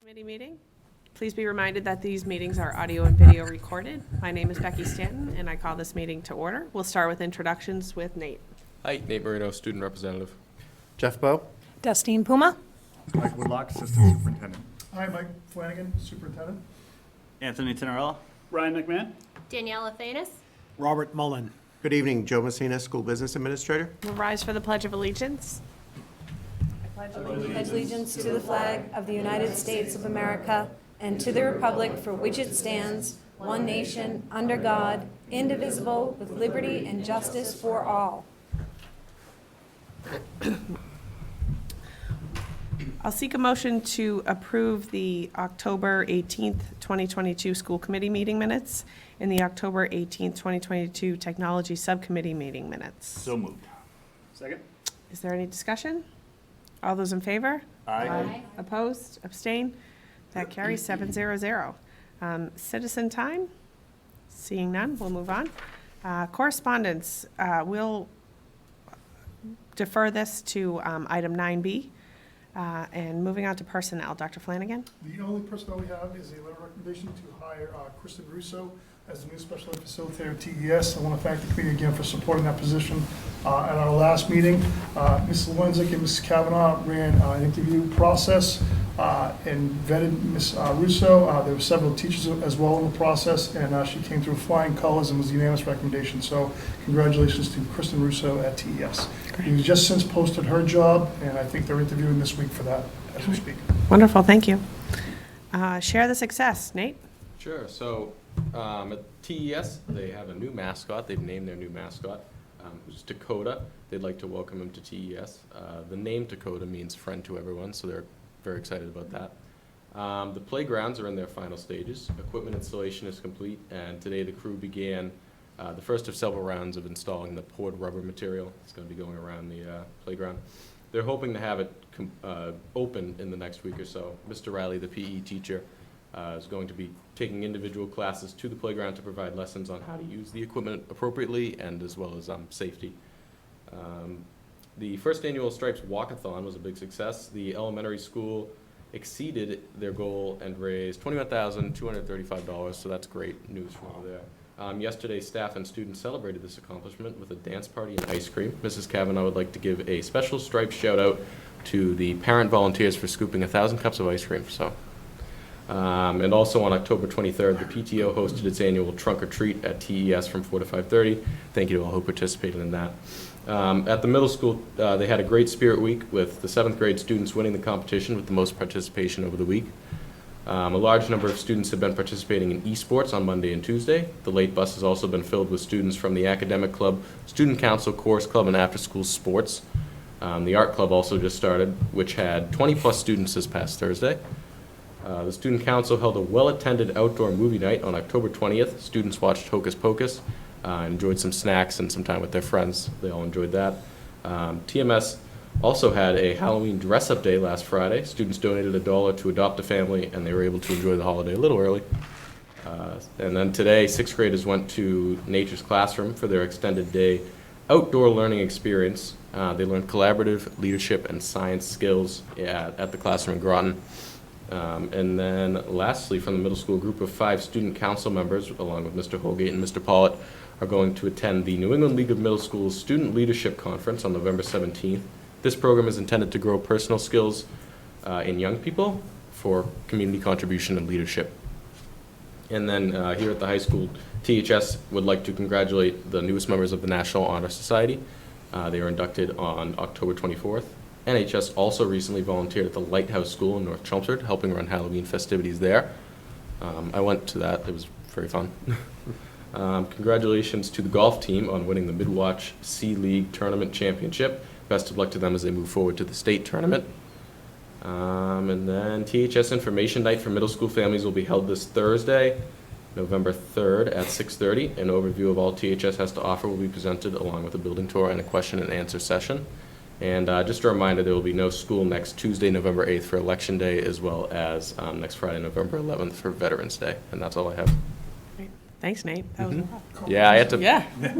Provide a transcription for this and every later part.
Committee meeting. Please be reminded that these meetings are audio and video recorded. My name is Becky Stanton, and I call this meeting to order. We'll start with introductions with Nate. Hi, Nate Marino, Student Representative. Jeff Bowe. Dustine Puma. Mike Woodlock, Assistant Superintendent. Hi, Mike Flanagan, Superintendent. Anthony Tenorella. Ryan McMahon. Daniela Thanis. Robert Mullen. Good evening, Joe Messina, School Business Administrator. We'll rise for the Pledge of Allegiance. Pledge allegiance to the flag of the United States of America and to the republic for which it stands, one nation, under God, indivisible, with liberty and justice for all. I'll seek a motion to approve the October 18th, 2022 School Committee meeting minutes and the October 18th, 2022 Technology Subcommittee meeting minutes. So moved. Second. Is there any discussion? All those in favor? Aye. Opposed? Abstain? That carries 700. Citizen time? Seeing none, we'll move on. Correspondence, we'll defer this to item 9B. And moving on to personnel, Dr. Flanagan? The only personnel we have is a letter of recommendation to hire Kristen Russo as the new special ed facilitator at TES. I want to thank the committee again for supporting that position. At our last meeting, Ms. Lewenzik and Ms. Kavanaugh ran an interview process and vetted Ms. Russo. There were several teachers as well in the process, and she came through flying colors and was a unanimous recommendation. So congratulations to Kristen Russo at TES. We just since posted her job, and I think they're interviewing this week for that as we speak. Wonderful, thank you. Share the success, Nate? Sure. So at TES, they have a new mascot. They've named their new mascot, who's Dakota. They'd like to welcome him to TES. The name Dakota means friend to everyone, so they're very excited about that. The playgrounds are in their final stages. Equipment installation is complete, and today the crew began the first of several rounds of installing the poured rubber material. It's going to be going around the playground. They're hoping to have it open in the next week or so. Mr. Riley, the PE teacher, is going to be taking individual classes to the playground to provide lessons on how to use the equipment appropriately and as well as safety. The first annual Stripes Walkathon was a big success. The elementary school exceeded their goal and raised $21,235, so that's great news from over there. Yesterday, staff and students celebrated this accomplishment with a dance party and ice cream. Mrs. Kavanaugh would like to give a special Stripes shout out to the parent volunteers for scooping 1,000 cups of ice cream. So, and also on October 23rd, the PTO hosted its annual trunk or treat at TES from 4 to 5:30. Thank you to all who participated in that. At the middle school, they had a great spirit week with the 7th grade students winning the competition with the most participation over the week. A large number of students have been participating in esports on Monday and Tuesday. The late bus has also been filled with students from the academic club, student council, chorus club, and after-school sports. The art club also just started, which had 20-plus students this past Thursday. The student council held a well-attended outdoor movie night on October 20th. Students watched Hocus Pocus, enjoyed some snacks and some time with their friends. They all enjoyed that. TMS also had a Halloween dress-up day last Friday. Students donated $1 to adopt a family, and they were able to enjoy the holiday a little early. And then today, 6th graders went to Nature's Classroom for their extended day outdoor learning experience. They learned collaborative leadership and science skills at the classroom in Groton. And then lastly, from the middle school, group of 5 student council members, along with Mr. Holgate and Mr. Pollitt, are going to attend the New England League of Middle Schools Student Leadership Conference on November 17th. This program is intended to grow personal skills in young people for community contribution and leadership. And then here at the high school, THS would like to congratulate the newest members of the National Honor Society. They were inducted on October 24th. NHS also recently volunteered at the Lighthouse School in North Chelmsford, helping run Halloween festivities there. I went to that. It was very fun. Congratulations to the golf team on winning the Midwatch C League Tournament Championship. Best of luck to them as they move forward to the state tournament. And then THS Information Night for middle school families will be held this Thursday, November 3rd at 6:30. An overview of all THS has to offer will be presented along with a building tour and a question and answer session. And just a reminder, there will be no school next Tuesday, November 8th for Election Day, as well as next Friday, November 11th for Veterans Day. And that's all I have. Great. Thanks, Nate. That was a lot. Yeah, I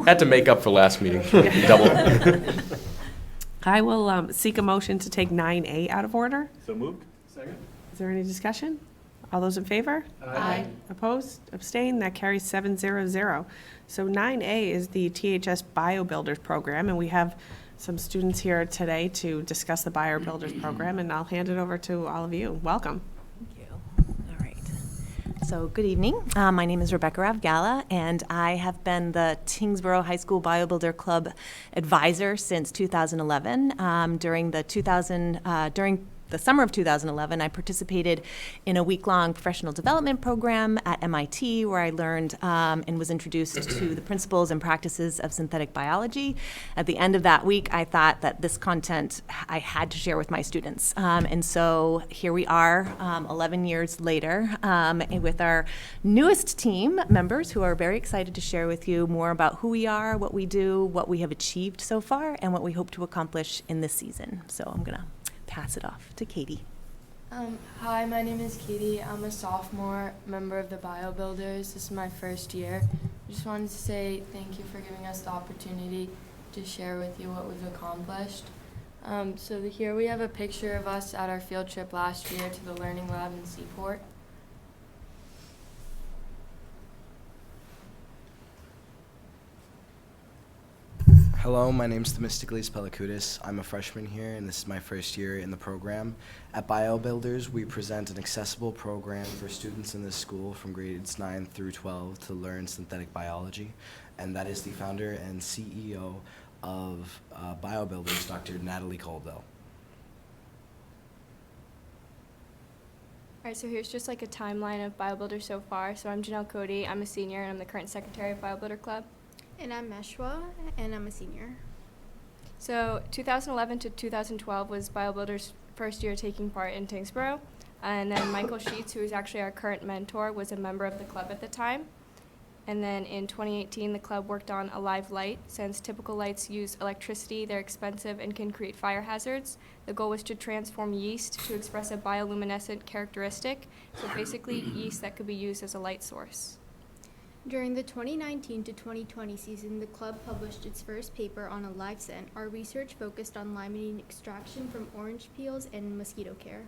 had to make up for last meeting. Double. I will seek a motion to take 9A out of order. So moved. Second. Is Is there any discussion? All those in favor? Aye. Opposed? Abstained? That carries 700. So 9A is the THS BioBuilders program, and we have some students here today to discuss the BioBuilders program, and I'll hand it over to all of you. Welcome. Thank you. All right. So good evening. My name is Rebecca Ravgala, and I have been the Tyngsborough High School BioBuilder Club advisor since 2011. During the summer of 2011, I participated in a week-long professional development program at MIT where I learned and was introduced to the principles and practices of synthetic biology. At the end of that week, I thought that this content I had to share with my students. And so here we are 11 years later with our newest team members who are very excited to share with you more about who we are, what we do, what we have achieved so far, and what we hope to accomplish in this season. So I'm going to pass it off to Katie. Hi, my name is Katie. I'm a sophomore member of the BioBuilders. This is my first year. I just wanted to say thank you for giving us the opportunity to share with you what we've accomplished. So here we have a picture of us at our field trip last year to the Learning Lab in Seaport. Hello, my name is Themistocles Pelakoutis. I'm a freshman here, and this is my first year in the program. At BioBuilders, we present an accessible program for students in this school from grades 9 through 12 to learn synthetic biology, and that is the founder and CEO of BioBuilders, Dr. Natalie Caldwell. All right, so here's just like a timeline of BioBuilders so far. So I'm Janelle Cody. I'm a senior, and I'm the current secretary of BioBuilder Club. And I'm Meshwa, and I'm a senior. So 2011 to 2012 was BioBuilder's first year taking part in Tyngsborough. And then Michael Sheets, who is actually our current mentor, was a member of the club at the time. And then in 2018, the club worked on a live light. Since typical lights use electricity, they're expensive and can create fire hazards. The goal was to transform yeast to express a bioluminescent characteristic. So basically yeast that could be used as a light source. During the 2019 to 2020 season, the club published its first paper on a live scent. Our research focused on limonene extraction from orange peels and mosquito care.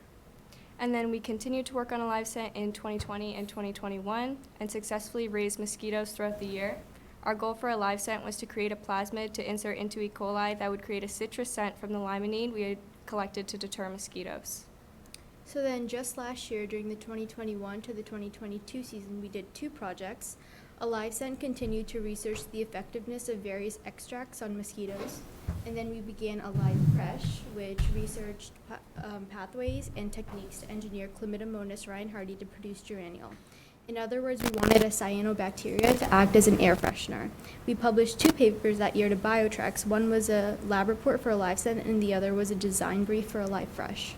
And then we continued to work on a live scent in 2020 and 2021 and successfully raised mosquitoes throughout the year. Our goal for a live scent was to create a plasmid to insert into E. coli that would create a citrus scent from the limonene we had collected to deter mosquitoes. So then just last year, during the 2021 to the 2022 season, we did two projects. A live scent continued to research the effectiveness of various extracts on mosquitoes. And then we began a live fresh, which researched pathways and techniques to engineer Chlamydomonas reinhardti to produce geraniol. In other words, we wanted a cyanobacteria to act as an air freshener. We published two papers that year to Biotrex. One was a lab report for a live scent, and the other was a design brief for a live fresh.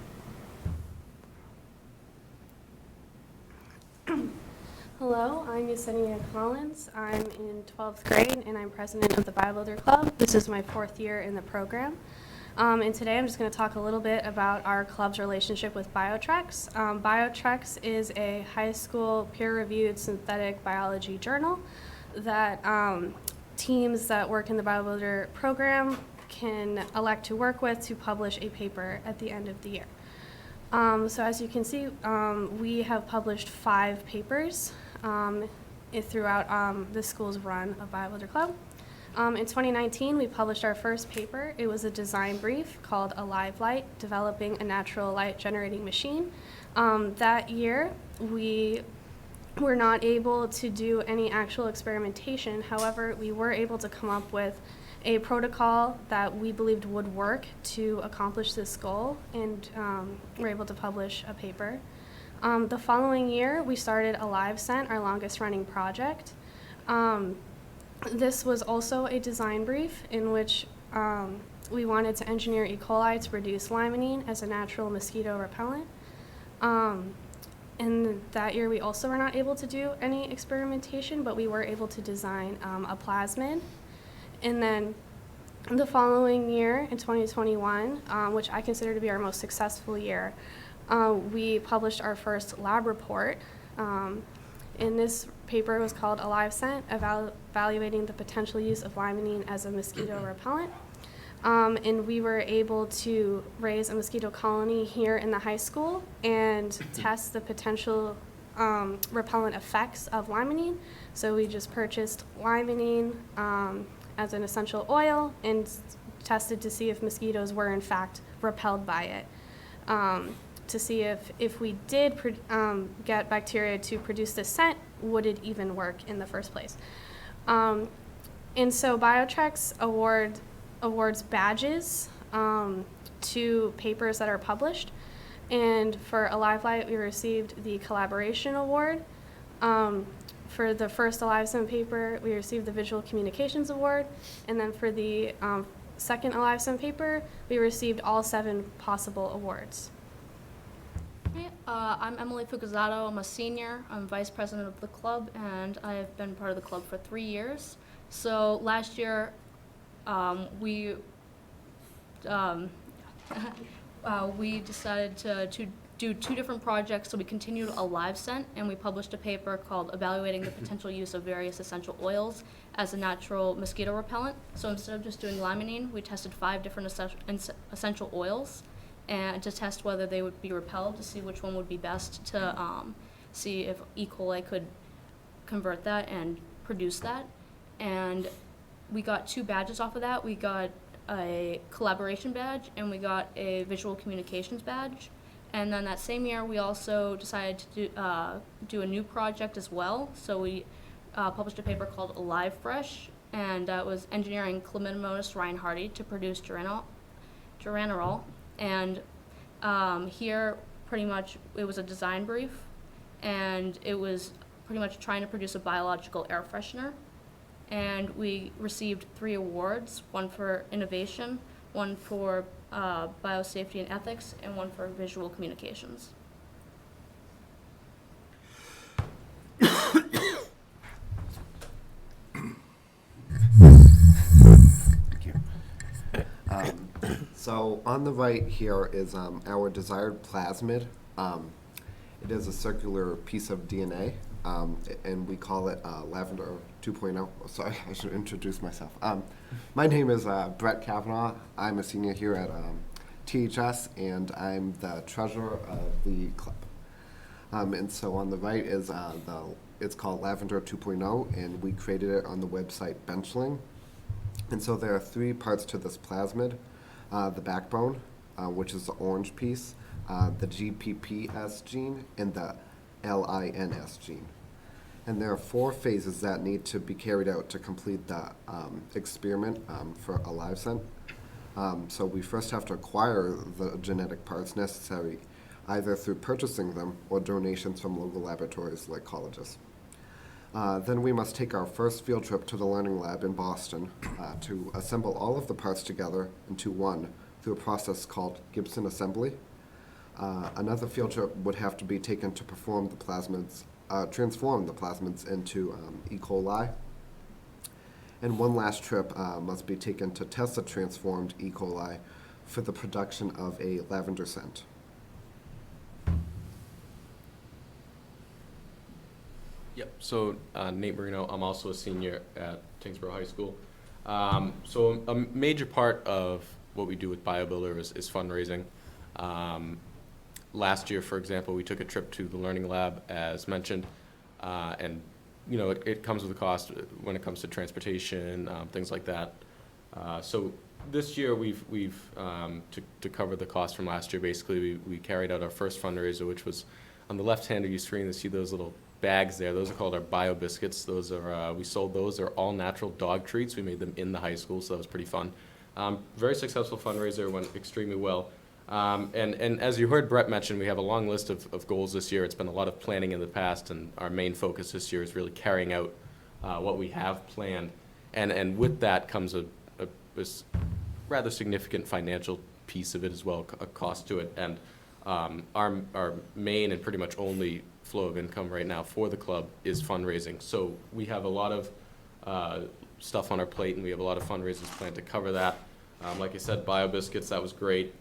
Hello, I'm Yesenia Collins. I'm in 12th grade and I'm president of the BioBuilder Club. This is my fourth year in the program. And today I'm just going to talk a little bit about our club's relationship with Biotrex. Biotrex is a high school peer-reviewed synthetic biology journal that teams that work in the BioBuilder program can elect to work with to publish a paper at the end of the year. So as you can see, we have published 5 papers throughout the school's run of BioBuilder Club. In 2019, we published our first paper. It was a design brief called A Live Light, Developing a Natural Light Generating Machine. That year, we were not able to do any actual experimentation. However, we were able to come up with a protocol that we believed would work to accomplish this goal, and were able to publish a paper. The following year, we started a live scent, our longest running project. This was also a design brief in which we wanted to engineer E. coli to produce limonene as a natural mosquito repellent. And that year, we also were not able to do any experimentation, but we were able to design a plasmid. And then the following year, in 2021, which I consider to be our most successful year, we published our first lab report. And this paper was called A Live Scent, Evaluating the Potential Use of Limonene as a Mosquito Repellent. And we were able to raise a mosquito colony here in the high school and test the potential repellent effects of limonene. So we just purchased limonene as an essential oil and tested to see if mosquitoes were in fact repelled by it, to see if we did get bacteria to produce this scent, would it even work in the first place. And so Biotrex awards badges to papers that are published. And for Alive Light, we received the Collaboration Award. For the first Alive Scent paper, we received the Visual Communications Award. And then for the second Alive Scent paper, we received all 7 possible awards. Hey, I'm Emily Fukuzato. I'm a senior. I'm vice president of the club, and I have been part of the club for 3 years. So last year, we decided to do 2 different projects. So we continued Alive Scent, and we published a paper called Evaluating the Potential Use of Various Essential Oils as a Natural Mosquito Repellent. So instead of just doing limonene, we tested 5 different essential oils and to test whether they would be repelled, to see which one would be best, to see if E. coli could convert that and produce that. And we got 2 badges off of that. We got a collaboration badge and we got a visual communications badge. And then that same year, we also decided to do a new project as well. So we published a paper called Alive Fresh, and that was engineering Chlamydomonas reinhardti to produce geranol. And here, pretty much, it was a design brief, and it was pretty much trying to produce a biological air freshener. And we received 3 awards, 1 for innovation, 1 for biosafety and ethics, and 1 for visual communications. Thank you. So on the right here is our desired plasmid. It is a circular piece of DNA, and we call it Lavender 2.0. Oh, sorry, I should introduce myself. My name is Brett Kavanaugh. I'm a senior here at THS, and I'm the treasurer of the club. And so on the right is it's called Lavender 2.0, and we created it on the website Benchling. And so there are 3 parts to this plasmid: the backbone, which is the orange piece, the GPPS gene, and the LINS gene. And there are 4 phases that need to be carried out to complete the experiment for Alive Scent. So we first have to acquire the genetic parts necessary, either through purchasing them or donations from local laboratories like colleges. Then we must take our first field trip to the Learning Lab in Boston to assemble all of the parts together into one through a process called Gibson assembly. Another field trip would have to be taken to perform the plasmids, transform the plasmids into E. coli. And one last trip must be taken to test the transformed E. coli for the production of a lavender scent. Yep, so Nate Marino, I'm also a senior at Tyngsborough High School. So a major part of what we do with BioBuilder is fundraising. Last year, for example, we took a trip to the Learning Lab, as mentioned, and you know, it comes with a cost when it comes to transportation, things like that. So this year, we've to cover the cost from last year, basically, we carried out our first fundraiser, which was on the left hand of your screen. You see those little bags there. Those are called our Bio Biscuits. Those are we sold those. They're all natural dog treats. We made them in the high school, so that was pretty fun. Very successful fundraiser, went extremely well. And as you heard Brett mention, we have a long list of goals this year. It's been a lot of planning in the past, and our main focus this year is really carrying out what we have planned. And with that comes a rather significant financial piece of it as well, a cost to it. And our main and pretty much only flow of income right now for the club is fundraising. So we have a lot of stuff on our plate, and we have a lot of fundraisers planned to cover that. Like I said, Bio Biscuits, that was great.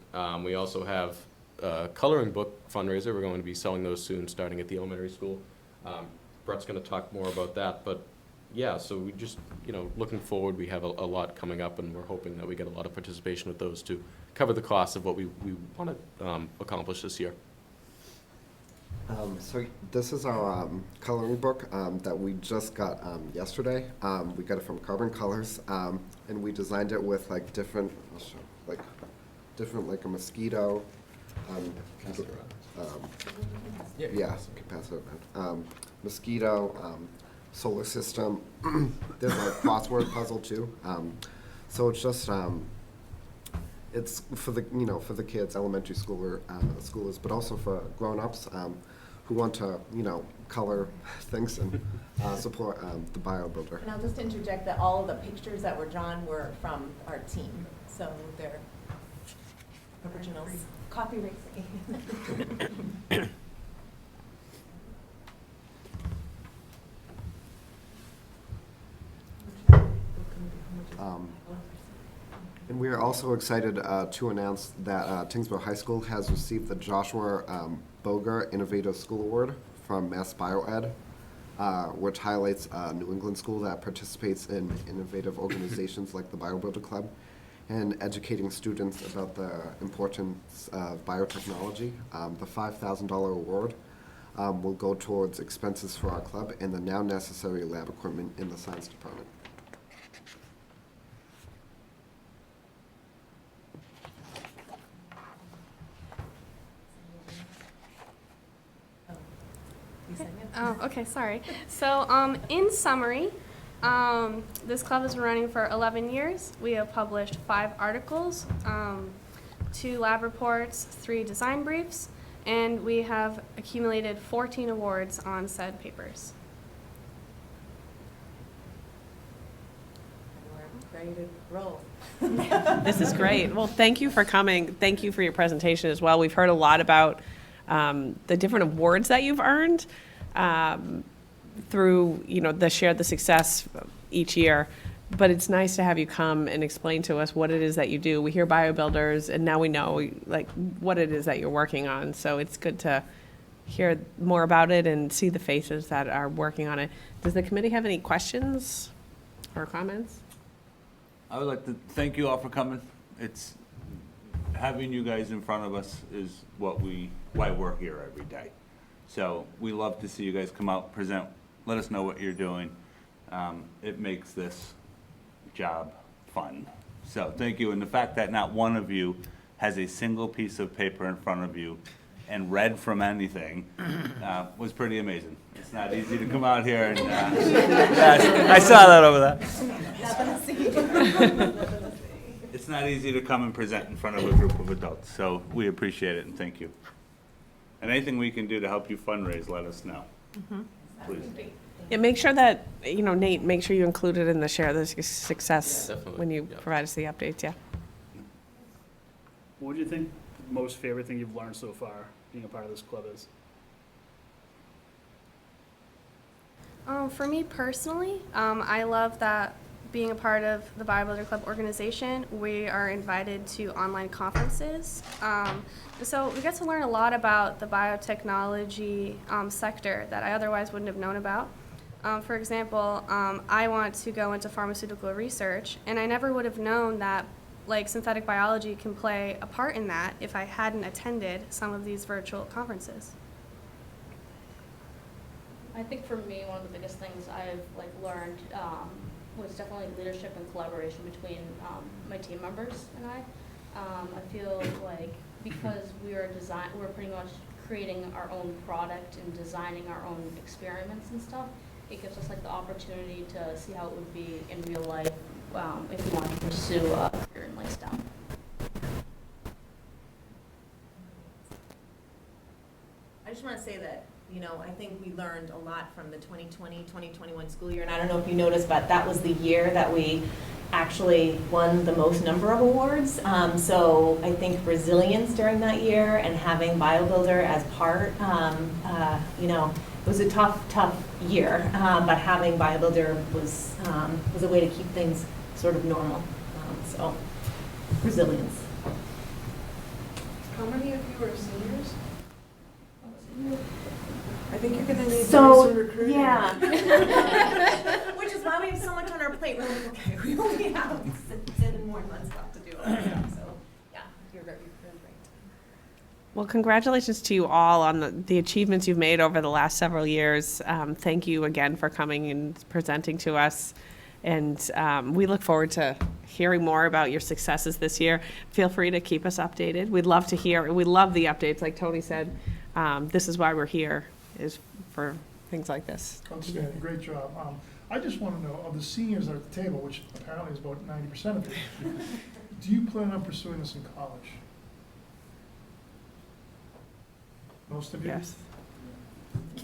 We also have a coloring book fundraiser. We're going to be selling those soon, starting at the elementary school. Brett's going to talk more about that, but yeah, so we just, looking forward, we have a lot coming up, and we're hoping that we get a lot of participation with those to cover the cost of what we want to accomplish this year. So this is our coloring book that we just got yesterday. We got it from Carbon Colors, and we designed it with like different, I'll show, like a mosquito. Yeah, capacitor. Mosquito, solar system. There's a crossword puzzle too. So it's just it's for the kids, elementary schoolers, but also for grown-ups who want to color things and support the bio builder. And I'll just interject that all of the pictures that were drawn were from our team, so they're originals. Copyright free. And we are also excited to announce that Tyngsborough High School has received the Joshua Boger Innovative School Award from Mass BioEd, which highlights a New England school that participates in innovative organizations like the BioBuilder Club and educating students about the importance of biotechnology. The $5,000 award will go towards expenses for our club and the now necessary lab equipment in the science department. Oh, okay, sorry. So, in summary, this club has been running for 11 years. We have published 5 articles, 2 lab reports, 3 design briefs, and we have accumulated 14 awards on said papers. We're ready to roll. This is great. Well, thank you for coming. Thank you for your presentation as well. We've heard a lot about the different awards that you've earned through, the Share the Success each year. But it's nice to have you come and explain to us what it is that you do. We hear BioBuilders, and now we know what it is that you're working on. So it's good to hear more about it and see the faces that are working on it. Does the committee have any questions or comments? I would like to thank you all for coming. It's having you guys in front of us is why we're here every day. So we love to see you guys come out, present, let us know what you're doing. It makes this job fun. So thank you. And the fact that not one of you has a single piece of paper in front of you and read from anything was pretty amazing. It's not easy to come out here and I saw that over there. It's not easy to come and present in front of a group of adults, so we appreciate it and thank you. And anything we can do to help you fundraise, let us know. Please. Yeah, make sure that, Nate, make sure you include it in the Share the Success Definitely, when you yeah. provide us the updates, yeah. What do you think the most favorite thing you've learned so far being a part of this club is? For me personally, I love that being a part of the BioBuilder Club organization, we are invited to online conferences. So we get to learn a lot about the biotechnology sector that I otherwise wouldn't have known about. For example, I want to go into pharmaceutical research, and I never would have known that synthetic biology can play a part in that if I hadn't attended some of these virtual conferences. I think for me, one of the biggest things I've learned was definitely leadership and collaboration between my team members and I. I feel like because we're pretty much creating our own product and designing our own experiments and stuff, it gives us the opportunity to see how it would be in real life if we want to pursue a career in STEM. I just want to say that, I think we learned a lot from the 2020-2021 school year, and I don't know if you noticed, but that was the year that we actually won the most number of awards. So I think resilience during that year and having BioBuilder as part, it was a tough year, but having BioBuilder was a way to keep things sort of normal. So resilience. How many of you are seniors? I think you're going to need So, some recruiting. yeah. Which is why Well, congratulations to you all on the achievements you've made over the last several years. Thank you again for coming and presenting to us. And we look forward to hearing more about your successes this year. Feel free to keep us updated. We'd love to hear, we love the updates, like Tony said. This is why we're here, is for things like this. Outstanding, great job. I just want to know, of the seniors that are at the table, which apparently is about 90% of you, do you plan on pursuing this in college? Most of you? Yes.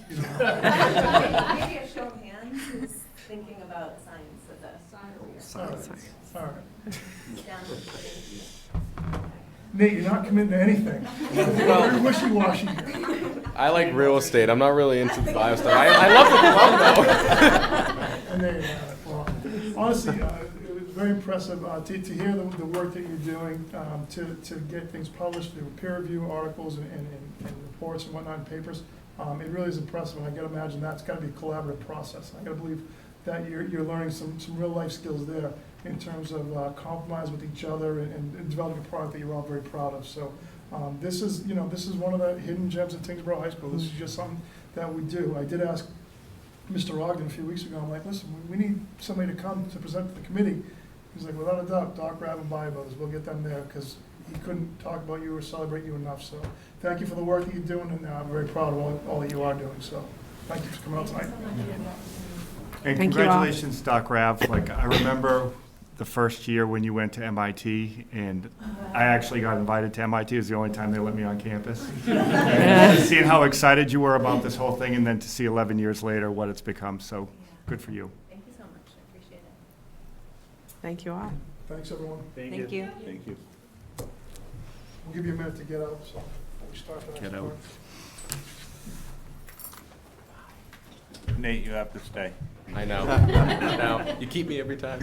You know, Maybe a show of hands who's thinking about science as a all right, Science. all right. Nate, you're not committing to anything. You're wishy-washy here. I like real estate. I'm not really into the bio stuff. I love the club though. And there you have it. Well, honestly, it was very impressive to hear the work that you're doing, to get things published through peer review articles and reports and whatnot, and papers. It really is impressive, and I gotta imagine that's gotta be a collaborative process. I gotta believe that you're learning some real life skills there in terms of compromise with each other and developing a product that you're all very proud of. So this is one of the hidden gems at Tyngsborough High School. This is just something that we do. I did ask Mr. Ogden a few weeks ago, I'm like, listen, we need somebody to come to present to the committee. He's like, without a doubt, Doc Rabb and Bibles, we'll get them there, because he couldn't talk about you or celebrate you enough. So thank you for the work that you're doing, and I'm very proud of all that you are doing. So thank you for coming out tonight. And Thank you all. congratulations, Doc Rav. Like, I remember the first year when you went to MIT, and I actually got invited to MIT. It was the only time they let me on campus. And seeing how excited you were about this whole thing, and then to see 11 years later what it's become. So good for you. Thank you so much. I appreciate it. Thank you all. Thanks, everyone. Thank Thank you. you. Thank you. We'll give you a minute to get out, so we start the next Get out. part. Nate, you have to stay. I know. I know. You keep me every time.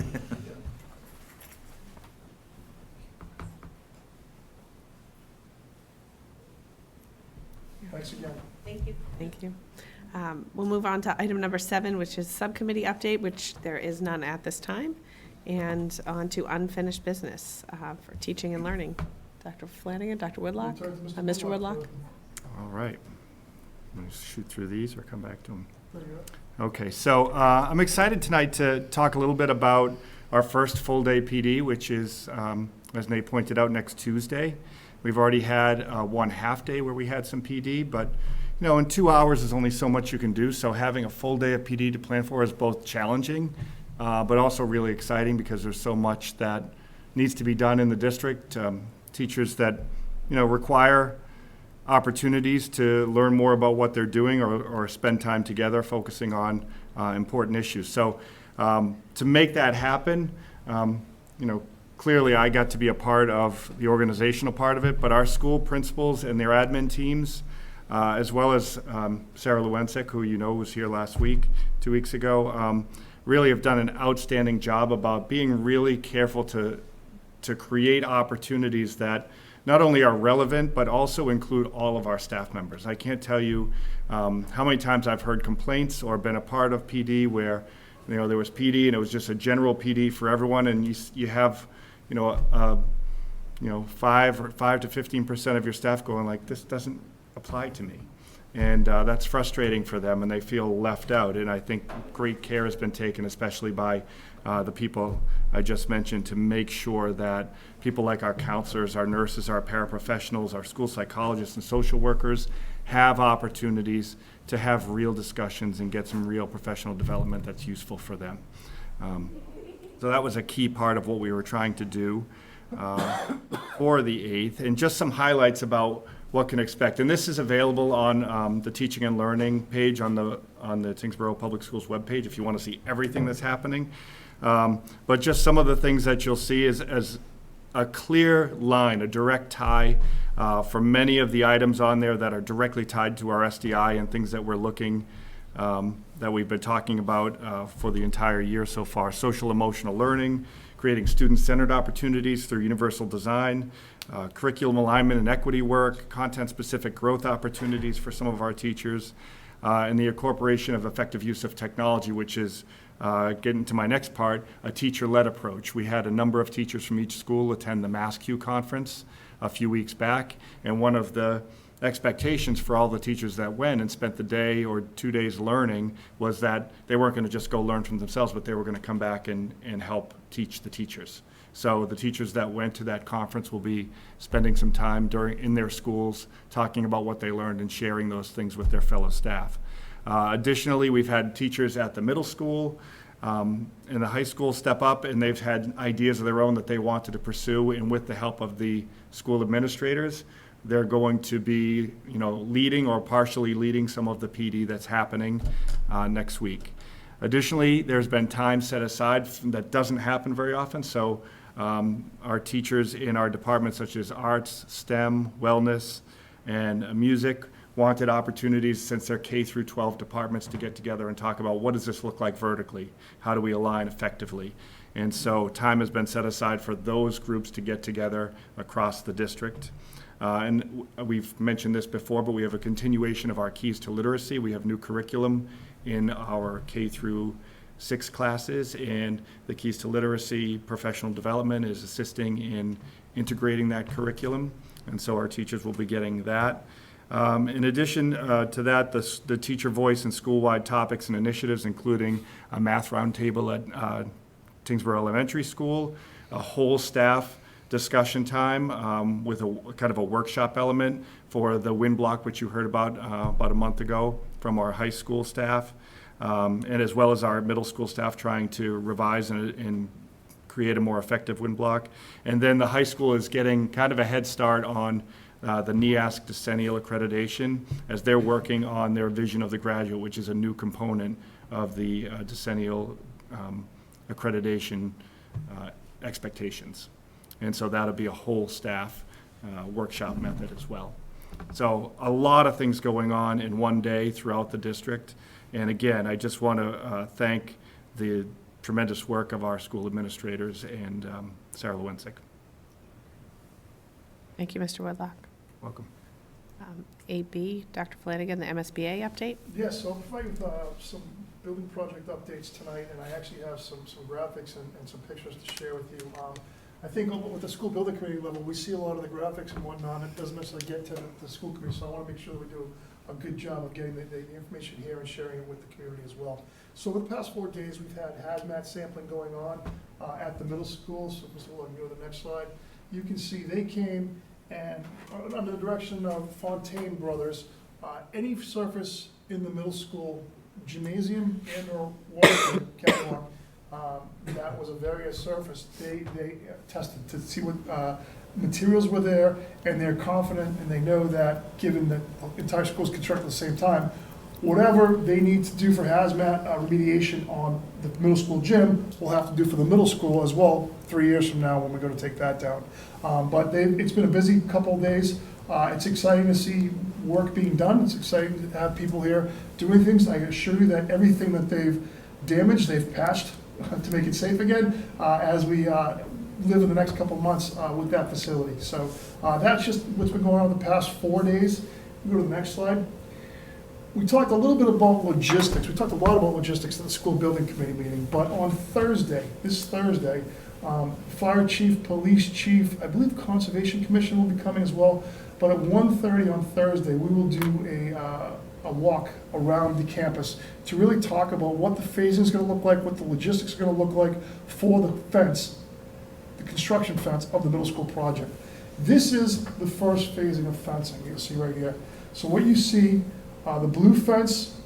Thanks again. Thank you. Thank you. We'll move on to item number 7, which is subcommittee update, which there is none at this time. And on to unfinished business for teaching and learning. Dr. Flanagan, Dr. Woodlock, We'll turn to Mr. Woodlock. All right. I'm going to shoot through these or come back to them. There you go. Okay, so I'm excited tonight to talk a little bit about our first full-day PD, which is, as Nate pointed out, next Tuesday. We've already had one half-day where we had some PD, but in 2 hours is only so much you can do, so having a full day of PD to plan for is both challenging, but also really exciting because there's so much that needs to be done in the district. Teachers that, require opportunities to learn more about what they're doing or spend time together focusing on important issues. So to make that happen, clearly I got to be a part of the organizational part of it, but our school principals and their admin teams, as well as Sarah Lewensek, who was here last week, 2 weeks ago, really have done an outstanding job about being really careful to create opportunities that not only are relevant, but also include all of our staff members. I can't tell you how many times I've heard complaints or been a part of PD where, there was PD and it was just a general PD for everyone, and you have, 5 to 15% of your staff going like, this doesn't apply to me. And that's frustrating for them, and they feel left out. And I think great care has been taken, especially by the people I just mentioned, to make sure that people like our counselors, our nurses, our paraprofessionals, our school psychologists and social workers have opportunities to have real discussions and get some real professional development that's useful for them. So that was a key part of what we were trying to do for the 8th. And just some highlights about what can expect. And this is available on the Teaching and Learning page on the Tyngsborough Public Schools webpage if you want to see everything that's happening. But just some of the things that you'll see is as a clear line, a direct tie for many of the items on there that are directly tied to our SDI and things that we're looking, that we've been talking about for the entire year so far. Social emotional learning, creating student-centered opportunities through universal design, curriculum alignment and equity work, content-specific growth opportunities for some of our teachers, and the incorporation of effective use of technology, which is, getting to my next part, a teacher-led approach. We had a number of teachers from each school attend the MassQ conference a few weeks back, and one of the expectations for all the teachers that went and spent the day or 2 days learning was that they weren't going to just go learn from themselves, but they were going to come back and help teach the teachers. So the teachers that went to that conference will be spending some time in their schools talking about what they learned and sharing those things with their fellow staff. Additionally, we've had teachers at the middle school and the high school step up, and they've had ideas of their own that they wanted to pursue, and with the help of the school administrators, they're going to be, leading or partially leading some of the PD that's happening next week. Additionally, there's been time set aside that doesn't happen very often, so our teachers in our departments such as arts, STEM, wellness, and music wanted opportunities, since they're K through 12 departments, to get together and talk about what does this look like vertically? How do we align effectively? And so time has been set aside for those groups to get together across the district. And we've mentioned this before, but we have a continuation of our Keys to Literacy. We have new curriculum in our K through 6 classes, and the Keys to Literacy professional development is assisting in integrating that curriculum, and so our teachers will be getting that. In addition to that, the teacher voice and school-wide topics and initiatives, including a math roundtable at Tyngsborough Elementary School, a whole staff discussion time with a kind of a workshop element for the WIN block, which you heard about a month ago from our high school staff, and as well as our middle school staff trying to revise and create a more effective WIN block. And then the high school is getting kind of a head start on the NEASC decennial accreditation as they're working on their vision of the graduate, which is a new component of the decennial accreditation expectations. And so that'll be a whole staff workshop method as well. So a lot of things going on in one day throughout the district. And again, I just want to thank the tremendous work of our school administrators and Sarah Lewinsek. Thank you, Mr. Woodlock. Welcome. 8B, Dr. Flanagan, the MSBA update. Yes, so I'll provide some building project updates tonight, and I actually have some graphics and some pictures to share with you. I think with the school building committee level, we see a lot of the graphics and whatnot. It doesn't necessarily get to the school committee, so I want to make sure that we do a good job of getting the information here and sharing it with the community as well. So over the past 4 days, we've had hazmat sampling going on at the middle school. So Mr. Woodlock, you go to the next slide. You can see they came and under the direction of Fontaine Brothers, any surface in the middle school gymnasium and or water catwalk that was a various surface, they tested to see what materials were there, and they're confident and they know that given that the entire school is constructed at the same time, whatever they need to do for hazmat remediation on the middle school gym, we'll have to do for the middle school as well 3 years from now when we go to take that down. But it's been a busy couple of days. It's exciting to see work being done. It's exciting to have people here doing things. I assure you that everything that they've damaged, they've patched to make it safe again as we live in the next couple of months with that facility. So that's just what's been going on the past 4 days. We go to the next slide. We talked a little bit about logistics. We talked a lot about logistics at the school building committee meeting, but on Thursday, this Thursday, fire chief, police chief, I believe conservation commission will be coming as well, but at 1:30 on Thursday, we will do a walk around the campus to really talk about what the phasing is going to look like, what the logistics are going to look like for the fence, the construction fence of the middle school project. This is the first phasing of fencing you'll see right here. So what you see, the blue fence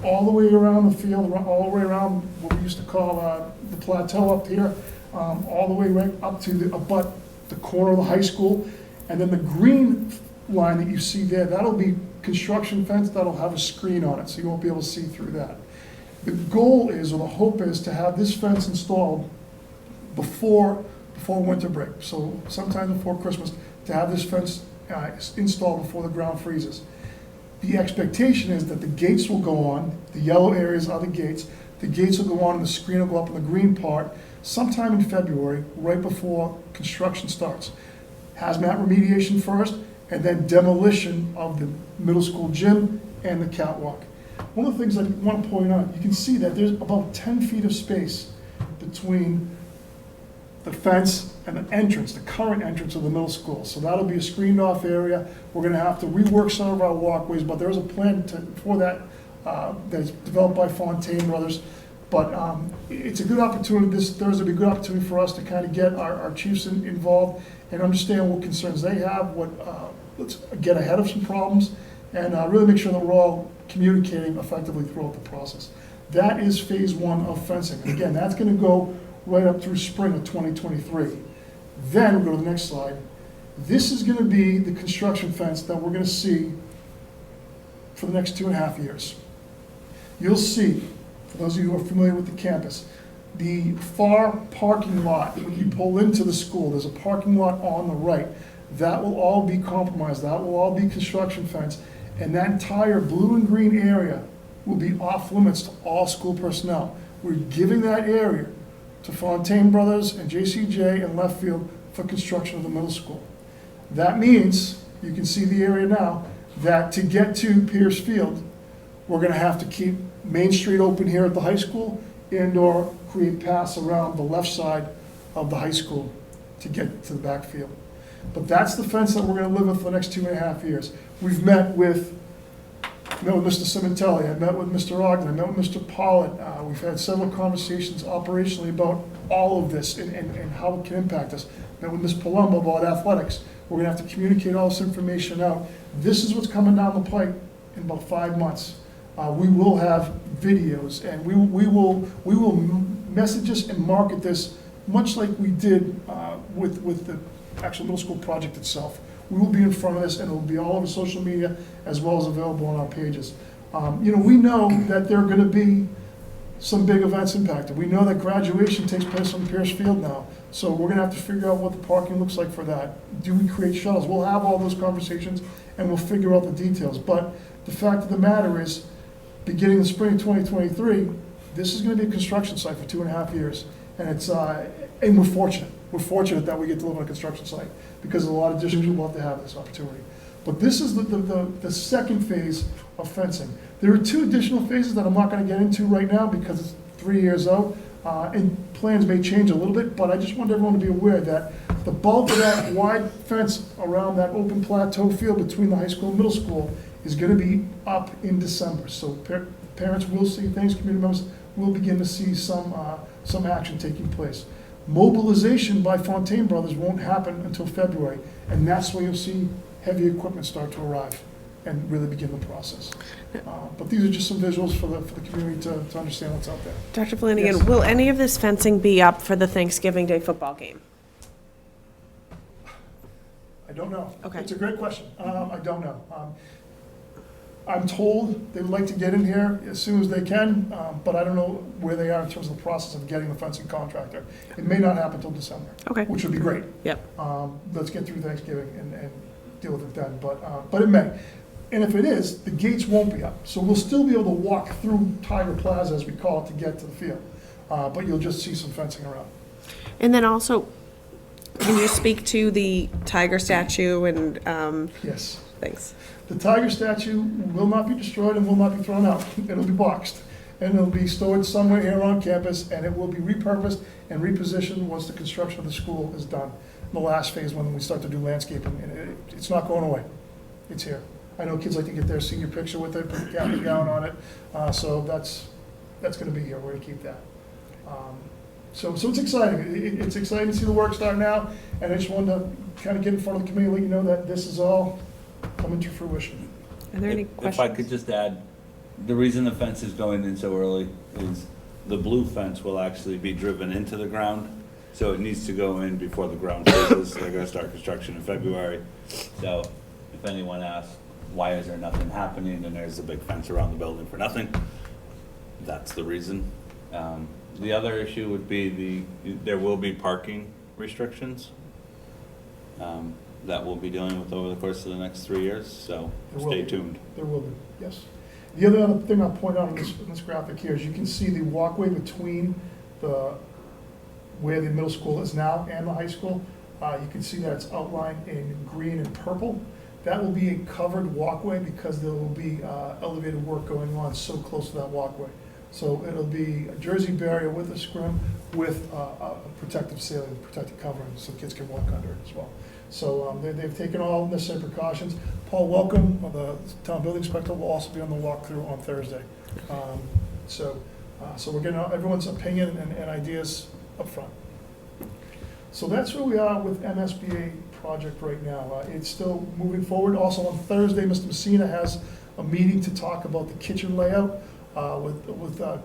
all the way around the field, all the way around what we used to call the plateau up here, all the way right up to the corner of the high school. And then the green line that you see there, that'll be construction fence that'll have a screen on it, so you won't be able to see through that. The goal is, or the hope is, to have this fence installed before winter break. So sometime before Christmas, to have this fence installed before the ground freezes. The expectation is that the gates will go on, the yellow areas are the gates will go on and the screen will go up in the green part sometime in February, right before construction starts. Hazmat remediation first, and then demolition of the middle school gym and the catwalk. One of the things I want to point out, you can see that there's about 10 feet of space between the fence and the entrance, the current entrance of the middle school. So that'll be a screened off area. We're gonna have to rework some of our walkways, but there is a plan for that, that's developed by Fontaine Brothers. But it's a good opportunity, this Thursday will be a good opportunity for us to kind of get our chiefs involved and understand what concerns they have, let's get ahead of some problems, and really make sure that we're all communicating effectively throughout the process. That is phase one of fencing. And again, that's gonna go right up through spring of 2023. Then, we'll go to the next slide. This is gonna be the construction fence that we're gonna see for the next 2.5 years. You'll see, for those of you who are familiar with the campus, the far parking lot, when you pull into the school, there's a parking lot on the right. That will all be compromised, that will all be construction fence, and that entire blue and green area will be off limits to all school personnel. We're giving that area to Fontaine Brothers and JCJ and Left Field for construction of the middle school. That means, you can see the area now, that to get to Pierce Field, we're gonna have to keep Main Street open here at the high school and/or create paths around the left side of the high school to get to the backfield. But that's the fence that we're gonna live with for the next 2.5 years. We've met with Mr. Cimentelli, I met with Mr. Ogden, I met with Mr. Pollitt. We've had several conversations operationally about all of this and how it can impact us. Met with Ms. Palumbo about athletics. We're gonna have to communicate all this information out. This is what's coming down the pipe in about 5 months. We will have videos, and we will message this and market this much like we did with the actual middle school project itself. We will be in front of this, and it will be all over social media as well as available on our pages. We know that there are going to be some big events impacted. We know that graduation takes place on Pierce Field now, so we're going to have to figure out what the parking looks like for that. Do we create shuttles? We'll have all those conversations, and we'll figure out the details. But the fact of the matter is, beginning the spring of 2023, this is going to be a construction site for 2.5 years, and and we're fortunate. We're fortunate that we get to live on a construction site, because a lot of districts would love to have this opportunity. But this is the second phase of fencing. There are 2 additional phases that I'm not going to get into right now because it's 3 years out, and plans may change a little bit, but I just want everyone to be aware that the bulk of that wide fence around that open plateau field between the high school and middle school is going to be up in December. So parents will see things, community members will begin to see some action taking place. Mobilization by Fontaine Brothers won't happen until February, and that's when you'll see heavy equipment start to arrive and really begin the process. But these are just some visuals for the community to understand what's out there. Dr. Flanagan, Yes. will any of this fencing be up for the Thanksgiving Day football game? I don't know. Okay. It's a great question. I don't know. I'm told they would like to get in here as soon as they can, but I don't know where they are in terms of the process of getting the fencing contractor. It may not happen until December. Okay. Which would be great. Yep. Let's get through Thanksgiving and deal with it then, but it may. And if it is, the gates won't be up. So we'll still be able to walk through Tiger Plaza, as we call it, to get to the field. But you'll just see some fencing around. And then also, can you speak to the tiger statue and, Yes. thanks. The tiger statue will not be destroyed and will not be thrown out. It'll be boxed, and it'll be stored somewhere here on campus, and it will be repurposed and repositioned once the construction of the school is done. In the last phase, when we start to do landscaping, and it's not going away. It's here. I know kids like to get their senior picture with it, put the cap and gown on it, so that's gonna be here. We're gonna keep that. So it's exciting. It's exciting to see the work start now, and I just wanted to kind of get in front of the committee, let you know that this is all coming to fruition. Are there any If questions? I could just add, the reason the fence is going in so early is the blue fence will actually be driven into the ground, so it needs to go in before the ground freezes. They're gonna start construction in February. So if anyone asks, why is there nothing happening, and there's a big fence around the building for nothing, that's the reason. The other issue would be there will be parking restrictions that we'll be dealing with over the course of the next 3 years, so There will stay be. tuned. There will be, yes. The other thing I'll point out in this graphic here is you can see the walkway between where the middle school is now and the high school. You can see that it's outlined in green and purple. That will be a covered walkway because there will be elevated work going on so close to that walkway. So it'll be a jersey barrier with a scrim with a protective ceiling, protective covering, so kids can walk under it as well. So they've taken all necessary precautions. Paul Welcome, the town building inspector, will also be on the walkthrough on Thursday. So we're getting everyone's opinion and ideas up front. So that's where we are with MSBA project right now. It's still moving forward. Also on Thursday, Mr. Messina has a meeting to talk about the kitchen layout with the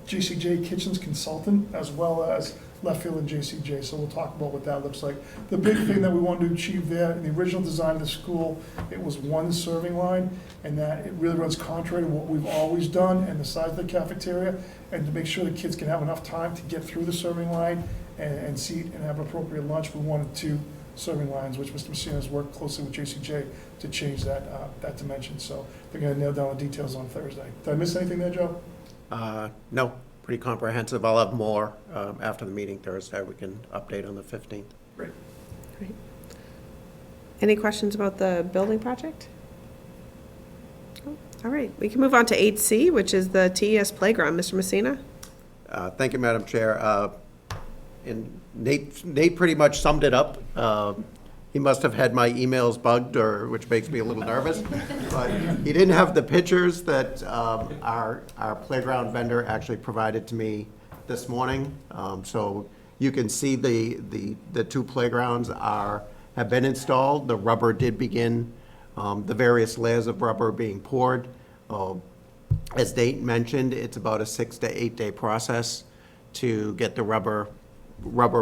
JCJ Kitchens consultant, as well as Left Field and JCJ. So we'll talk about what that looks like. The big thing that we wanted to achieve there, in the original design of the school, it was one serving line, and that it really runs contrary to what we've always done and the size of the cafeteria, and to make sure the kids can have enough time to get through the serving line and seat and have appropriate lunch. We wanted 2 serving lines, which Mr. Messina has worked closely with JCJ to change that dimension. So they're gonna nail down the details on Thursday. Did I miss anything there, Joe? No, pretty comprehensive. I'll have more after the meeting Thursday. We can update on the 15th. Great. Great. Any questions about the building project? Oh, all right, we can move on to 8C, which is the TES playground. Mr. Messina? Thank you, Madam Chair. And Nate pretty much summed it up. He must have had my emails bugged, which makes me a little nervous. But he didn't have the pictures that our playground vendor actually provided to me this morning. So you can see the 2 playgrounds have been installed. The rubber did begin, the various layers of rubber being poured. As Nate mentioned, it's about a 6 to 8 day process to get the rubber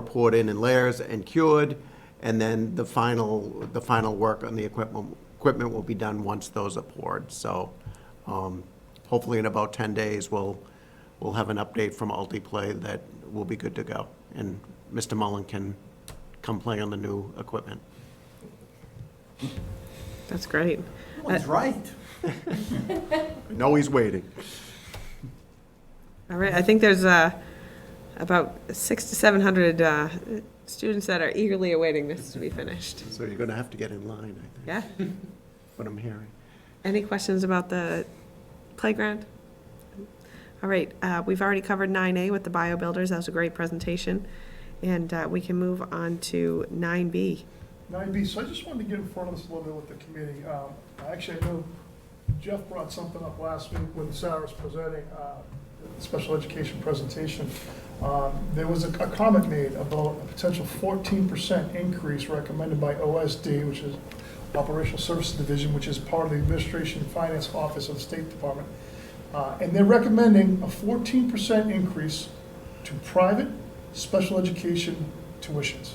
poured in layers and cured, and then the final work on the equipment will be done once those are poured. So hopefully in about 10 days we'll have an update from Altiplay that will be good to go, and Mr. Mullen can come play on the new equipment. That's great. That's right. I know he's waiting. All right, I think there's about 600 to 700 students that are eagerly awaiting this to be finished. So you're going to have to get in line, I think. Yeah. What I'm hearing. Any questions about the playground? All right, we've already covered 9A with the bio builders. That was a great presentation. And we can move on to 9B. 9B, so I just wanted to get in front of this a little bit with the committee. Actually, I know Jeff brought something up last week when Sarah was presenting the special education presentation. There was a comment made about a potential 14% increase recommended by OSD, which is Operational Services Division, which is part of the Administration and Finance Office of the State Department. And they're recommending a 14% increase to private special education tuitions.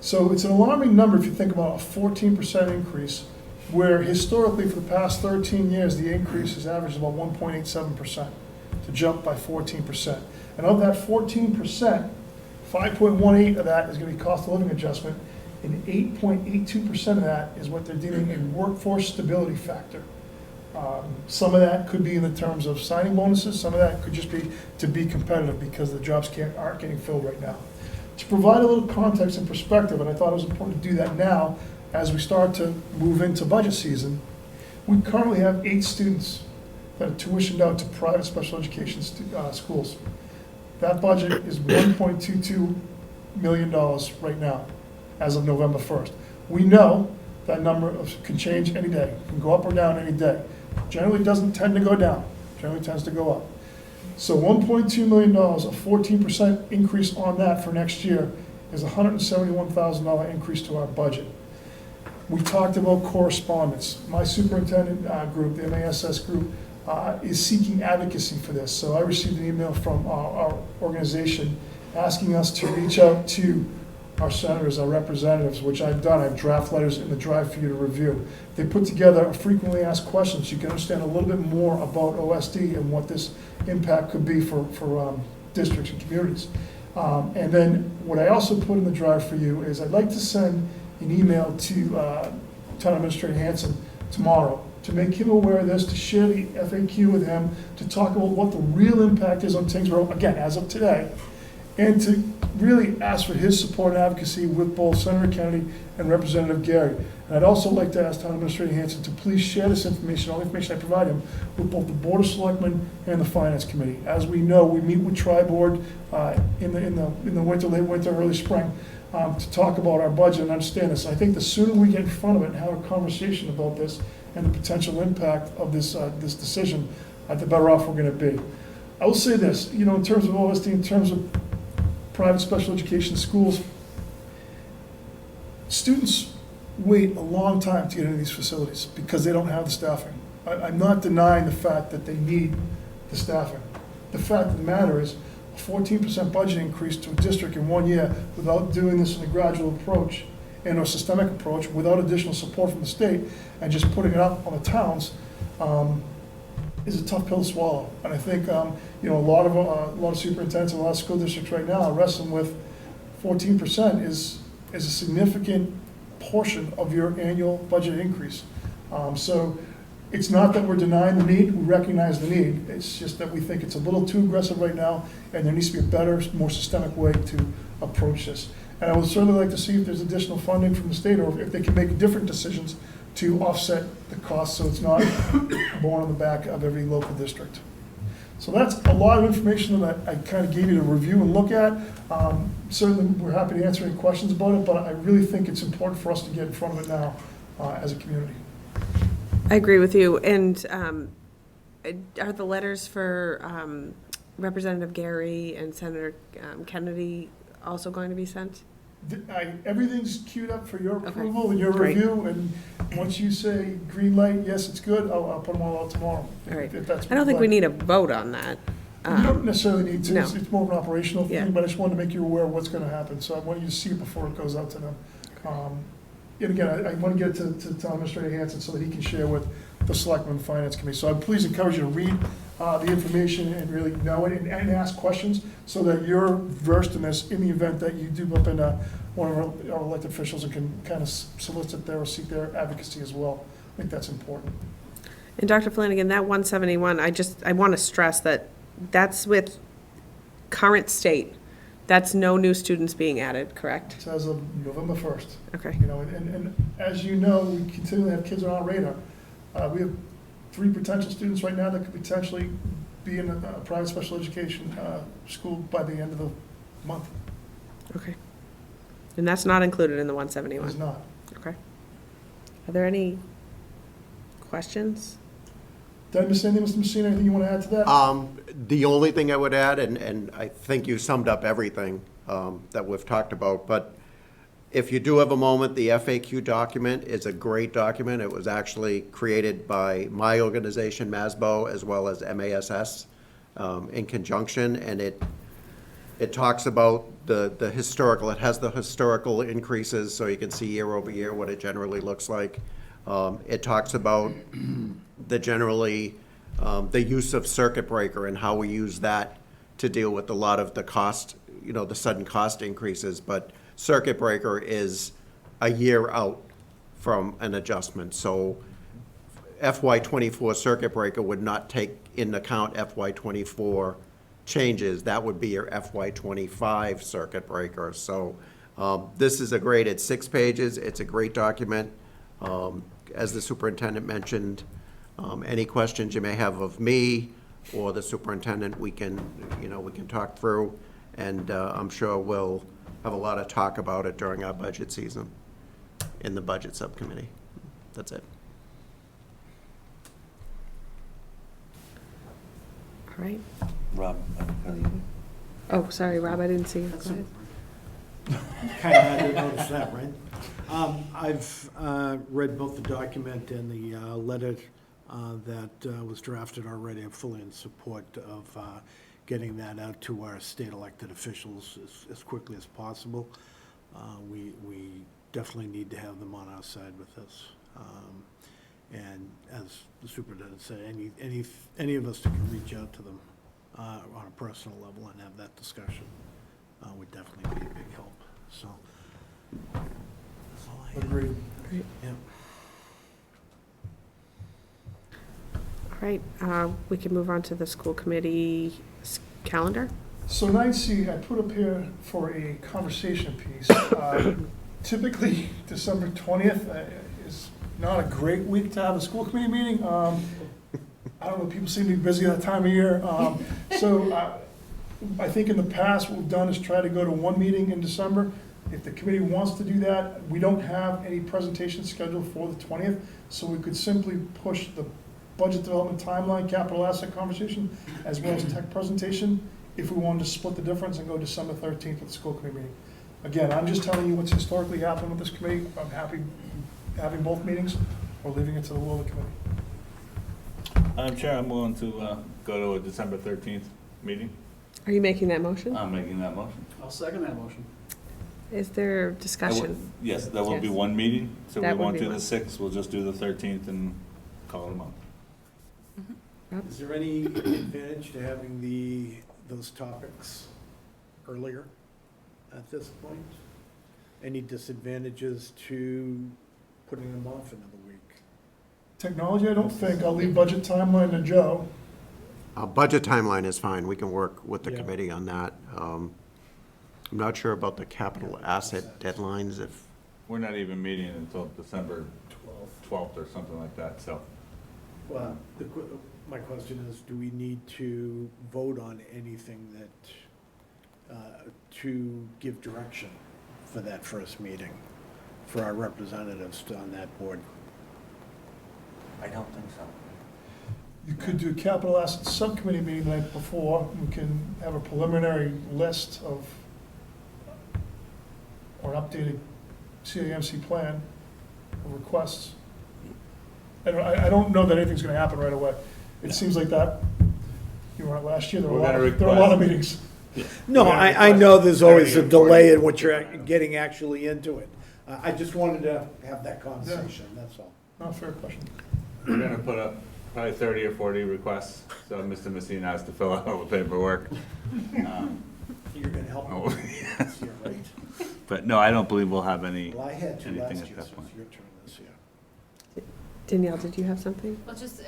So it's an alarming number if you think about a 14% increase, where historically for the past 13 years, the increase has averaged about 1.87%, to jump by 14%. And of that 14%, 5.18 of that is going to be cost of living adjustment, and 8.82% of that is what they're deeming a workforce stability factor. Some of that could be in the terms of signing bonuses, some of that could just be to be competitive because the jobs aren't getting filled right now. To provide a little context and perspective, and I thought it was important to do that now, as we start to move into budget season, we currently have 8 students that are tuitioned out to private special education schools. That budget is $1.22 million right now, as of November 1st. We know that number can change any day, can go up or down any day. Generally doesn't tend to go down, generally tends to go up. So $1.2 million, a 14% increase on that for next year is a $171,000 increase to our budget. We talked about correspondence. My superintendent group, the MASS group, is seeking advocacy for this. So I received an email from our organization asking us to reach out to our senators, our representatives, which I've done. I have draft letters in the drive for you to review. They put together a frequently asked questions so you can understand a little bit more about OSD and what this impact could be for districts and communities. And then what I also put in the drive for you is I'd like to send an email to Town Administrator Hanson tomorrow to make him aware of this, to share the FAQ with him, to talk about what the real impact is on Tyngsborough, again, as of today, and to really ask for his support and advocacy with both Senator Kennedy and Representative Gary. And I'd also like to ask Town Administrator Hanson to please share this information, all the information I provide him, with both the Board of Selectmen and the Finance Committee. As we know, we meet with Tri-Board in the winter, late winter, early spring, to talk about our budget and understand this. I think the sooner we get in front of it and have a conversation about this and the potential impact of this decision, the better off we're gonna be. I will say this, in terms of OSD, in terms of private special education schools, students wait a long time to get into these facilities because they don't have the staffing. I'm not denying the fact that they need the staffing. The fact of the matter is, a 14% budget increase to a district in 1 year without doing this in a gradual approach and a systemic approach, without additional support from the state, and just putting it up on the towns, is a tough pill to swallow. And I think, a lot of superintendents and a lot of school districts right now are wrestling with 14% is a significant portion of your annual budget increase. So it's not that we're denying the need, we recognize the need. It's just that we think it's a little too aggressive right now, and there needs to be a better, more systemic way to approach this. And I would certainly like to see if there's additional funding from the state, or if they can make different decisions to offset the cost, so it's not borne on the back of every local district. So that's a lot of information that I kind of gave you to review and look at. Certainly, we're happy to answer any questions about it, but I really think it's important for us to get in front of it now as a community. I agree with you. And are the letters for Representative Gary and Senator Kennedy also going to be sent? Everything's queued up for your approval and your Great. review, and once you say green light, yes, it's good, I'll put them all out tomorrow. All right. If that's I don't think we what need a vote on that. you don't necessarily need to, no. it's more of an operational Yeah. thing, but I just wanted to make you aware of what's gonna happen, so I want you to see it before it goes out to them. And again, I want to get it to Town Administrator Hanson so that he can share with the Selectmen and Finance Committee. So I'd please encourage you to read the information and really know it and ask questions so that you're versed in this in the event that you do bump into one of our elected officials and can kind of solicit their or seek their advocacy as well. I think that's important. And Dr. Flanagan, that 171, I want to stress that that's with current state. That's no new students being added, correct? It's as of November 1st. Okay. And as you know, we continue to have kids on our radar. We have 3 potential students right now that could potentially be in a private special education school by the end of the month. Okay. And that's not included in the It 171? is not. Okay. Are there any questions? Did I miss anything, Mr. Messina? Anything you want to add to that? The only thing I would add, and I think you summed up everything that we've talked about, but if you do have a moment, the FAQ document is a great document. It was actually created by my organization, MASBO, as well as MASS in conjunction, and it talks about the historical, it has the historical increases, so you can see year over year what it generally looks like. It talks about the use of circuit breaker and how we use that to deal with a lot of the cost, the sudden cost increases, but circuit breaker is a year out from an adjustment. So FY24 circuit breaker would not take into account FY24 changes. That would be your FY25 circuit breaker. So this is it's 6 pages. It's a great document. As the superintendent mentioned, any questions you may have of me or the superintendent, we can talk through, and I'm sure we'll have a lot of talk about it during our budget season in the budget subcommittee. That's it. All right. Rob. Oh, sorry, Rob, I didn't see you. Go ahead. Kind of had to notice that, right? I've read both the document and the letter that was drafted already. I'm fully in support of getting that out to our state elected officials as quickly as possible. We definitely need to have them on our side with this. And as the superintendent said, any of us that can reach out to them on a personal level and have that discussion would definitely be a big help. So that's all I have. Agreed. Great. Yeah. All right, we can move on to the school committee calendar. So 9C, I put up here for a conversation piece. Typically, December 20th is not a great week to have a school committee meeting. I don't know, people seem to be busy that time of year. I think in the past, what we've done is try to go to one meeting in December. If the committee wants to do that, we don't have any presentation scheduled for the 20th, so we could simply push the budget development timeline, capital asset conversation, as well as tech presentation, if we wanted to split the difference and go December 13th at the school committee meeting. Again, I'm just telling you what's historically happened with this committee. I'm happy having both meetings or leaving it to the will of the committee. Madam Chair, I'm willing to go to a December 13th meeting. Are you making that motion? I'm making that motion. I'll second that motion. Is there discussion? Yes, that will be Yes. one meeting, so we That would won't be do one. the 6th, we'll just do the 13th and call it a month. Is there any advantage to having those topics earlier at this point? Any disadvantages to putting them off another week? Technology, I don't think. I'll leave budget timeline to Joe. Budget timeline is fine. We can work with the Yeah. committee on that. I'm not sure about the capital asset deadlines, if, We're not even meeting until December 12th or something like that, so. Well, my question is, do we need to vote on anything to give direction for that first meeting, for our representatives on that board? I don't think so. You could do capital assets subcommittee meeting the night before. We can have a preliminary list of, or an updated CAMC plan of requests. I don't know that anything's gonna happen right away. It seems like that, you weren't last year, there were a lot of meetings. No, I know there's always a delay in what you're getting actually into it. I just wanted to have that conversation, that's all. Not a fair question. We're gonna put up probably 30 or 40 requests, so Mr. Messina has to fill out all the paperwork. You're gonna help Oh, me this year, right? But no, I don't believe we'll have any, Well, I had two anything last at year, that so point. it's your turn this year. Danielle, did you have something? Well, just,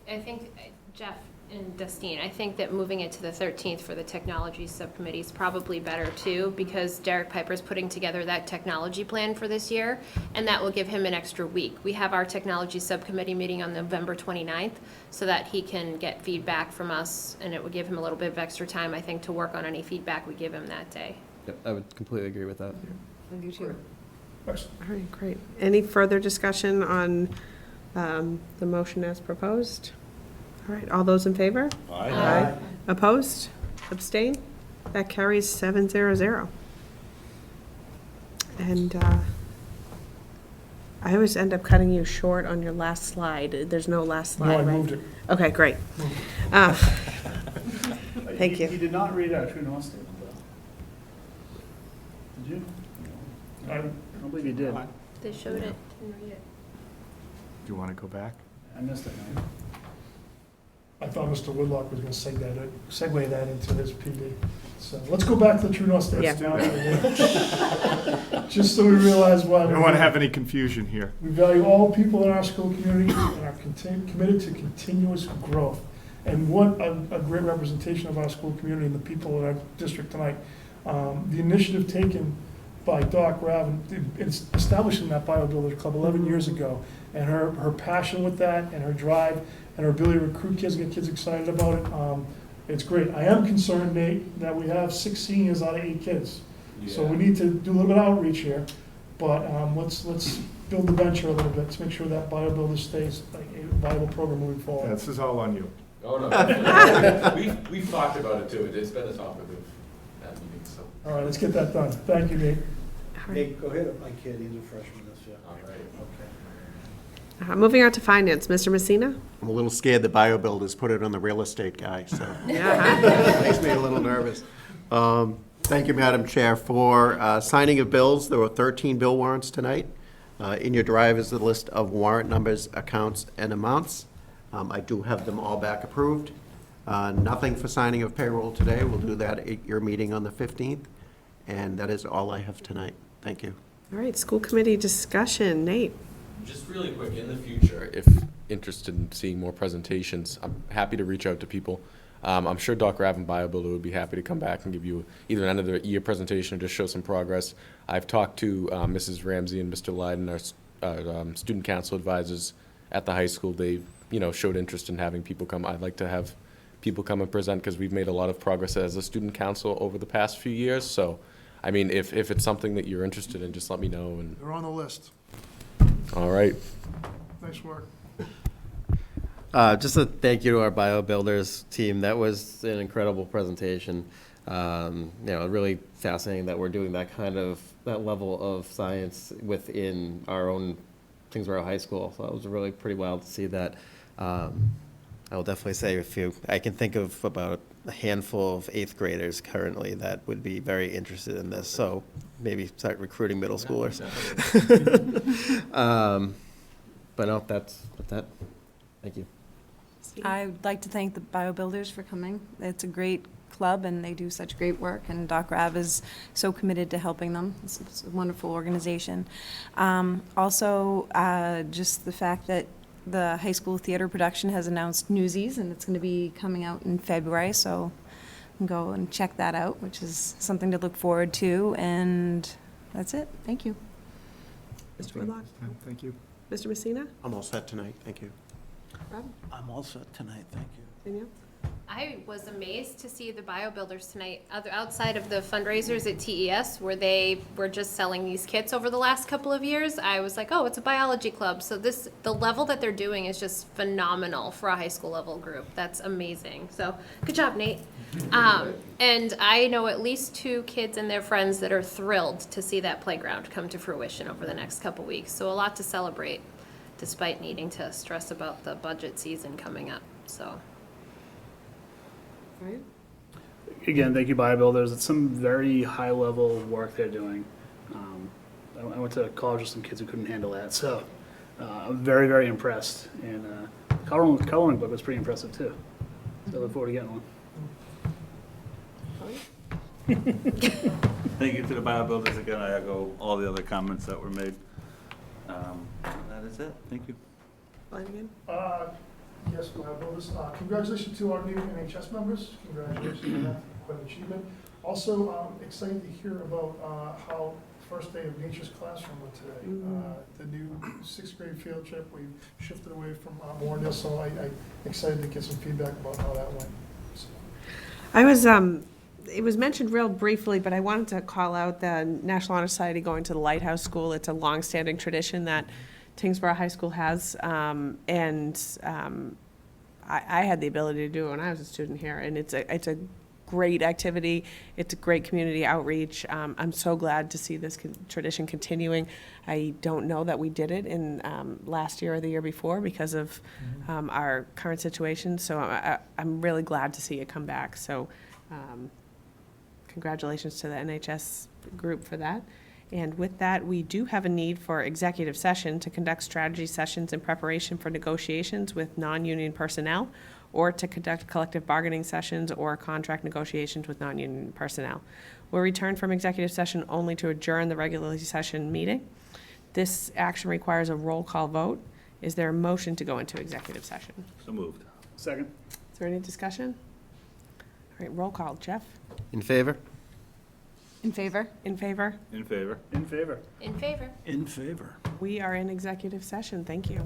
I think, Jeff and Dustine, I think that moving it to the 13th for the technology subcommittee is probably better too, because Derek Piper's putting together that technology plan for this year, and that will give him an extra week. We have our technology subcommittee meeting on November 29th, so that he can get feedback from us, and it would give him a little bit of extra time, I think, to work on any feedback we give him that day. Yep, I would completely agree with that. I do too. Excellent. All right, great. Any further discussion on the motion as proposed? All right, all those in favor? Aye. Opposed? Abstain? That carries 700. And I always end up cutting you short on your last slide. There's no last slide, No, I right? moved it. Okay, great. Thank you. You did not read our true north statement, though. Did you? I don't believe you did. They showed it, didn't read it. Do you want to go back? I missed it, man. I thought Mr. Woodlock was gonna segue that into his PD. So let's go back to the True North State. Just so we realize why. I don't want to have any confusion here. We value all people in our school community and are committed to continuous growth. And what a great representation of our school community and the people in our district tonight. The initiative taken by Doc Rav in establishing that BioBuilders Club 11 years ago, and her passion with that, and her drive, and her ability to recruit kids and get kids excited about it, it's great. I am concerned, Nate, that we have 6 seniors out of 8 kids. So we need to do a little bit of outreach here, but let's build the bench here a little bit to make sure that BioBuilder stays like a viable program moving Yeah, forward. this is all on you. Oh, no. We've talked about it too. It's been a topic of that meeting, so. All right, let's get that done. Thank you, Nate. Nate, go ahead, my kid, he's a freshman this year. All right. Okay. Moving on to finance, Mr. Messina? I'm a little scared the BioBuilders put it on the real estate guy, so. Yeah. Makes me a little nervous. Thank you, Madam Chair. For signing of bills, there were 13 bill warrants tonight. In your drive is the list of warrant numbers, accounts, and amounts. I do have them all back approved. Nothing for signing of payroll today. We'll do that at your meeting on the 15th. And that is all I have tonight. Thank you. All right, school committee discussion. Nate? Just really quick, in the future, if interested in seeing more presentations, I'm happy to reach out to people. I'm sure Doc Raven BioBuilder would be happy to come back and give you either an end of the year presentation or just show some progress. I've talked to Mrs. Ramsey and Mr. Lyden, our student council advisors at the high school. They, showed interest in having people come. I'd like to have people come and present because we've made a lot of progress as a student council over the past few years. So, I mean, if it's something that you're interested in, just let me know. And They're on the list. all right. Nice work. Just a thank you to our BioBuilders team. That was an incredible presentation. Really fascinating that we're doing that level of science within our own Tyngsborough High School. So it was really pretty wild to see that. I will definitely say I can think of about a handful of 8th graders currently that would be very interested in this. So maybe start recruiting middle schoolers. But no, that's that. Thank you. I'd like to thank the BioBuilders for coming. It's a great club, and they do such great work, and Doc Rav is so committed to helping them. It's a wonderful organization. Also, just the fact that the high school theater production has announced Newsies, and it's going to be coming out in February, so you can go and check that out, which is something to look forward to, and that's it. Thank you. Mr. Whitlock? Thank you. Mr. Messina? I'm all set tonight, thank you. Rob? I'm all set tonight, thank you. Danielle? I was amazed to see the BioBuilders tonight, outside of the fundraisers at TES, where they were just selling these kits over the last couple of years. I was like, oh, it's a biology club. So the level that they're doing is just phenomenal for a high school level group. That's amazing. So good job, Nate. And I know at least 2 kids and their friends that are thrilled to see that playground come to fruition over the next couple weeks. So a lot to celebrate, despite needing to stress about the budget season coming up. So. Right. Again, thank you, BioBuilders. It's some very high-level work they're doing. I went to college with some kids who couldn't handle that, so I'm very, very impressed. And the coloring book was pretty impressive, too. So I look forward to getting one. Thank you to the BioBuilders again. I echo all the other comments that were made. That is it. Thank you. Flanagan? Yes, BioBuilders. Congratulations to our new NHS members. Congratulations on that. Quite an achievement. Also, excited to hear about how first day of nature's classroom went today. The new 6th grade field trip, we shifted away from Morndale, so I'm excited to get some feedback about how that went. So. I was, it was mentioned real briefly, but I wanted to call out the National Honor Society going to the Lighthouse School. It's a longstanding tradition that Tyngsborough High School has, I had the ability to do it when I was a student here, and it's a great activity. It's a great community outreach. I'm so glad to see this tradition continuing. I don't know that we did it in last year or the year before because of our current situation, so I'm really glad to see it come back. So congratulations to the NHS group for that. And with that, we do have a need for executive session to conduct strategy sessions in preparation for negotiations with non-union personnel, or to conduct collective bargaining sessions or contract negotiations with non-union personnel. We'll return from executive session only to adjourn the regular session meeting. This action requires a roll call vote. Is there a motion to go into executive session? So moved. Second. Is there any discussion? All right, roll call. Jeff? In favor? In favor? In favor? In favor. In favor. In favor. In favor. We are in executive session. Thank you.